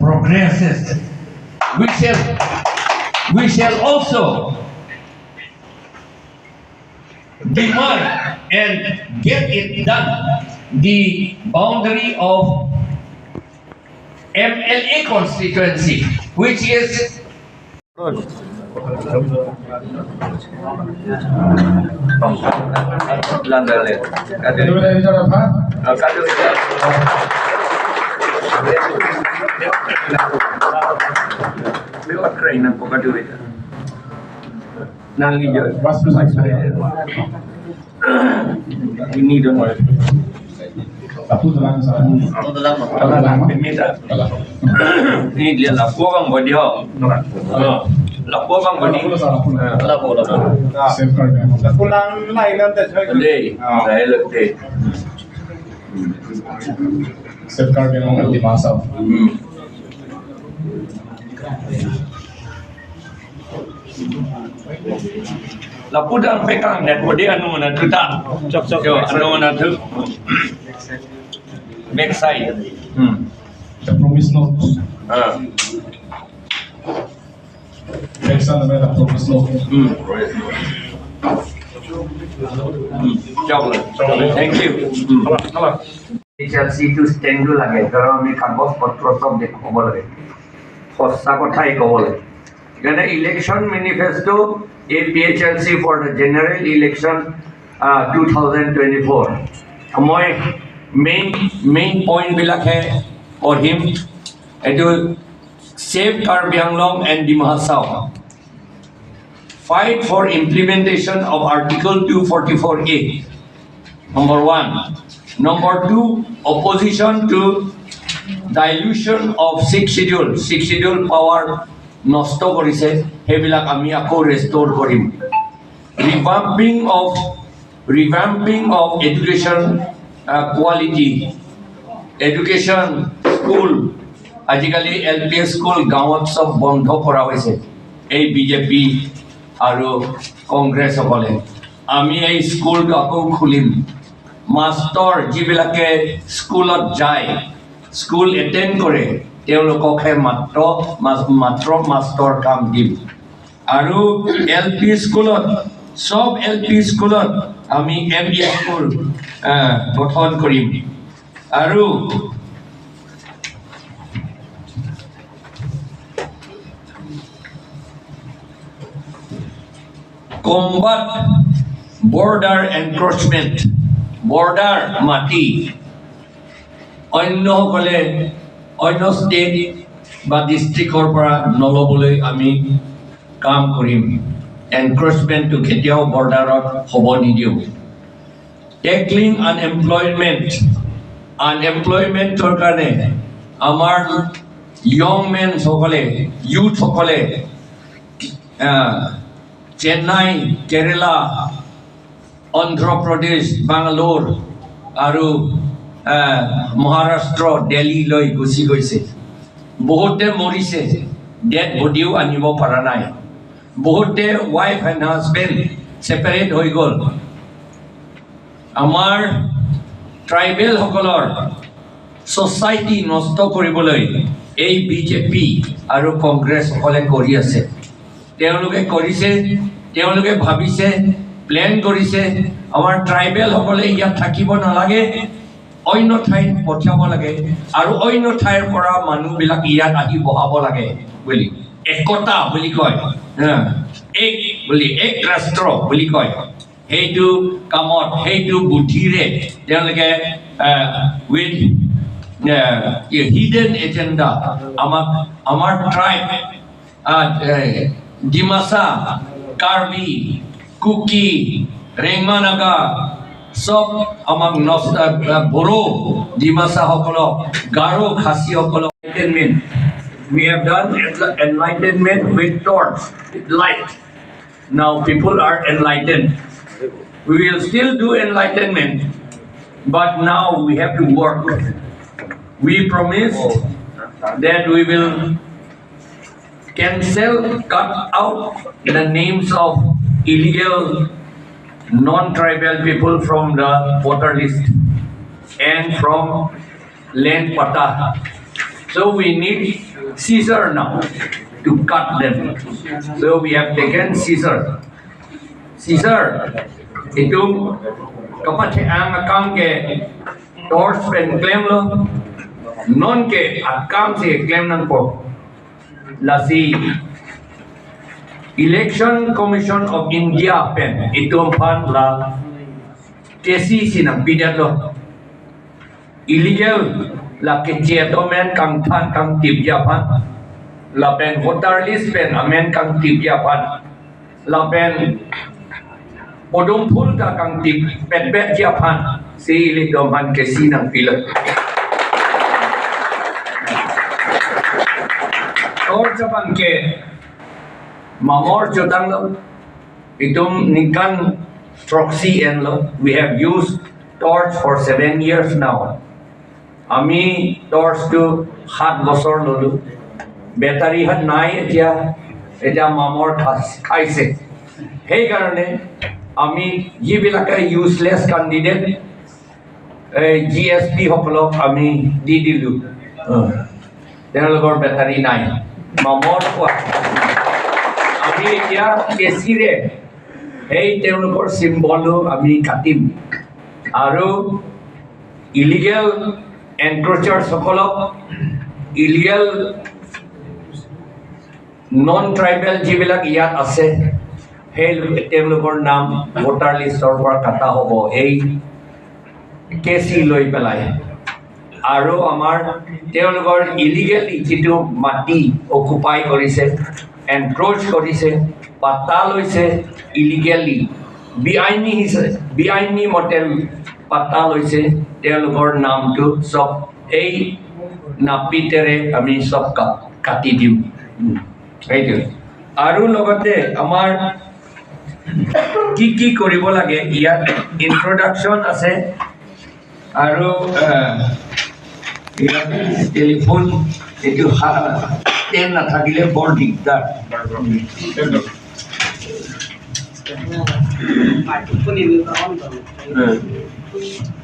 progresses, we shall also demand and get it done. The boundary of MLA constituency, which is ini dong. Aku dalam Ini dia lapor bang body ho. Lapor bang body. safeguard Deh, saya letih. safeguard yang di masa. Lapor dah pegang net body anu mana tu tak? Yo, anu mana tu? Backside. The promise note. Next on the promise note. Thank you. HLC to stand to lage karon আমি কাগজ পত্র সব দেখব লাগে সস্তা কথাই কব লাগে এখানে election manifesto APHLC for the general election 2024 মই main point বিলাকে পঢ়িম এটো save Karbi Anglong and Dima Hasao, fight for implementation of Article 244A. Number 1. Number 2, opposition to dilution of 6th schedule. 6th schedule power nosto korise, hebilak ami ako restore korim. Revamping of education quality. Education school. আজিকালি LP school গাঁৱত সব বন্ধ কৰা হৈছে এই BJP আৰু কংগ্ৰেছ সকলে আমি এই স্কুলটো আকৌ খুলিম মাষ্টৰ যিবিলাকে স্কুলত যায় স্কুল এটেণ্ড কৰে তেওঁলোককহে মাত্ৰ মাষ্টৰ কাম দিম আৰু LP স্কুলত সব LP স্কুলত আমি ME স্কুল গঠন কৰিম আৰু combat border encroachment, border mati, অন্য সকলে অন্য ষ্টেট বা ডিষ্ট্ৰিক্টৰ পৰা নলবলৈ আমি কাম কৰিম এনক্ৰচমেণ্টটো কেতিয়াও বৰ্ডাৰত হ'ব নিদিওঁ টেকলিং আনএমপ্লয়মেণ্টৰ কাৰণে আমাৰ ইয়ং মেন সকলে ইউথ সকলে চেন্নাই কেৰেলা অন্ধ্ৰ প্ৰদেশ বাংগালোৰ আৰু মহাৰাষ্ট্ৰ দিল্লীলৈ গুচি গৈছে বহুতে মৰিছে ডেড বডিও আনিব পৰা নাই বহুতে ৱাইফ এণ্ড হাজবেণ্ড ছেপাৰেট হৈ গ'ল আমাৰ ট্ৰাইবেল সকলৰ ছ'চাইটি নষ্ট কৰিবলৈ এই বিজেপি আৰু কংগ্ৰেছ সকলে কৰি আছে তেওঁলোকে কৰিছে তেওঁলোকে ভাবিছে প্লেন কৰিছে আমাৰ ট্ৰাইবেল সকলে ইয়াত থাকিব নালাগে অন্য ঠাইত পঠিয়াব লাগে আৰু অন্য ঠাইৰ পৰা মানুহবিলাক ইয়াত আহি বহাব লাগে বুলি একতা বুলি কয় এক ৰাষ্ট্ৰ বুলি কয় সেইটো কামত সেইটো বুদ্ধিৰে তেওঁলোকে উইথ হিডেন এজেণ্ডা আমাৰ ট্ৰাইব ডিমাছা কাৰ্বি কুকি ৰেংমানাগা সব আমাক বড়ো ডিমাছা সকলক গাৰো খাচী সকলক enlightenment we have done enlightenment with torch with light now people are enlightened we will still do enlightenment but now we have to work we promise that we will cut out the names of illegal non-tribal people from the voter list and from land pata So we need scissor now to cut them. So we have taken scissor. Scissor itu kapat ang akam ke torch pen claim lo non ke akam se claim nan po lasi Election Commission of India pen itu pan la kesi sinang bidat lo illegal la ke gentleman kang than kang tip ya pan la pen voter list pen amen kang tip ya pan la pen odong phul ka kang tip pet pet ya pan si li dom han ke sinang pilot or japan ke mamor jodang lo itum nikan proxy and lo we have used torch for 7 years now আমি torch to 7 বছৰ ললো battery হাত নাই এতিয়া মামৰ খাইছে সেই কাৰণে আমি যিবিলাকে ইউজলেছ ক্যান্ডিডেট জিএসপি সকলক আমি দি দিলো তেওঁলোকৰ বেটাৰী নাই মামৰ কোৱা আমি এতিয়া কেচিৰে এই তেওঁলোকৰ চিম্বলো আমি কাটিম আৰু ইলিগেল encroachers সকলক ইলিগেল নন ট্ৰাইবেল যিবিলাক ইয়াত আছে সেই তেওঁলোকৰ নাম ভোটাৰ লিষ্টৰ পৰা কাটা হ'ব এই কেচি লৈ পেলাই আৰু আমাৰ তেওঁলোকৰ ইলিগেলি যিটো মাটি অকুপাই কৰিছে এনক্ৰোচ কৰিছে পাতা লৈছে ইলিগেলি বিআইনী মতে পাতা লৈছে তেওঁলোকৰ নামটো সব এই নাপিতেৰে আমি সব কাটি দিম এইটো আৰু লগতে আমাৰ কি কৰিব লাগে ইয়াত ইন্ট্ৰোডাকশন আছে আৰু টেলিফোন এইটো তেল নাথাকিলে বৰ দিগদাৰ Thank you.